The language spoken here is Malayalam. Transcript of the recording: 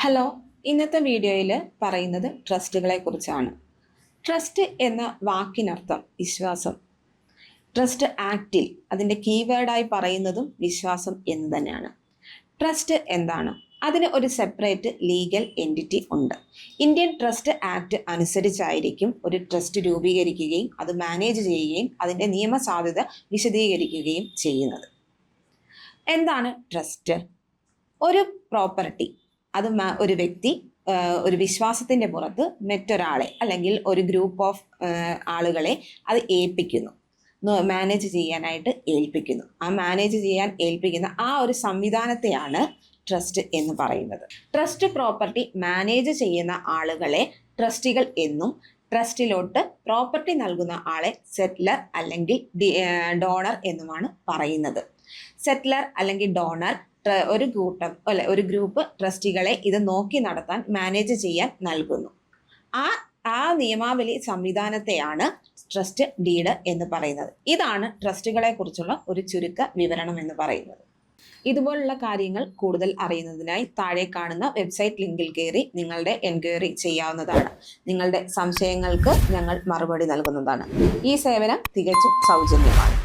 ഹലോ, ഇന്നത്തെ വീഡിയോയിൽ പറയുന്നത് ട്രസ്റ്റുകളെ കുറിച്ചാണ്. ട്രസ്റ്റ് എന്ന വാക്കിനർത്ഥം വിശ്വാസം. ട്രസ്റ്റ് ആക്റ്റിൽ അതിൻ്റെ കീവേഡായി പറയുന്നതും വിശ്വാസം എന്ന് തന്നെയാണ്. ട്രസ്റ്റ് എന്താണ്? അതിന് ഒരു സെപ്പറേറ്റ് ലീഗൽ എൻറ്റിറ്റി ഉണ്ട്. ഇന്ത്യൻ ട്രസ്റ്റ് ആക്ട് അനുസരിച്ചായിരിക്കും ഒരു ട്രസ്റ്റ് രൂപീകരിക്കുകയും അത് മാനേജ് ചെയ്യുകയും അതിൻ്റെ നിയമസാധുത വിശദീകരിക്കുകയും ചെയ്യുന്നത്. എന്താണ് ട്രസ്റ്റ്? ഒരു പ്രോപ്പർട്ടി, അത് ഒരു വ്യക്തി ഒരു വിശ്വാസത്തിൻ്റെ പുറത്ത് മറ്റൊരാളെ അല്ലെങ്കിൽ ഒരു ഗ്രൂപ്പ് ഓഫ് ആളുകളെ അത് ഏൽപ്പിക്കുന്നു, മാനേജ് ചെയ്യാനായിട്ട് ഏൽപ്പിക്കുന്നു. ആ മാനേജ് ചെയ്യാൻ ഏൽപ്പിക്കുന്ന ആ ഒരു സംവിധാനത്തെയാണ് ട്രസ്റ്റ് എന്ന് പറയുന്നത്. ട്രസ്റ്റ് പ്രോപ്പർട്ടി മാനേജ് ചെയ്യുന്ന ആളുകളെ ട്രസ്റ്റികൾ എന്നും ട്രസ്റ്റിലോട്ട് പ്രോപ്പർട്ടി നൽകുന്ന ആളെ സെറ്റ്ലർ അല്ലെങ്കിൽ ഡോണർ എന്നുമാണ് പറയുന്നത്. സെറ്റ്ലർ അല്ലെങ്കിൽ ഡോണർ ഒരു ഗ്രൂപ്പ് ട്രസ്റ്റികളെ ഇത് നോക്കി നടത്താൻ മാനേജ് ചെയ്യാൻ നൽകുന്നു. ആ നിയമാവലി സംവിധാനത്തെയാണ് ട്രസ്റ്റ് ഡീഡ് എന്ന് പറയുന്നത്. ഇതാണ് ട്രസ്റ്റുകളെ കുറിച്ചുള്ള ഒരു ചുരുക്ക വിവരണം എന്ന് പറയുന്നത്. ഇതുപോലുള്ള കാര്യങ്ങൾ കൂടുതൽ അറിയുന്നതിനായി താഴെ കാണുന്ന വെബ്സൈറ്റ് ലിങ്കിൽ കയറി നിങ്ങളുടെ എൻക്വയറി ചെയ്യാവുന്നതാണ്. നിങ്ങളുടെ സംശയങ്ങൾക്ക് ഞങ്ങൾ മറുപടി നൽകുന്നതാണ്. ഈ സേവനം തികച്ചും സൗജന്യമാണ്.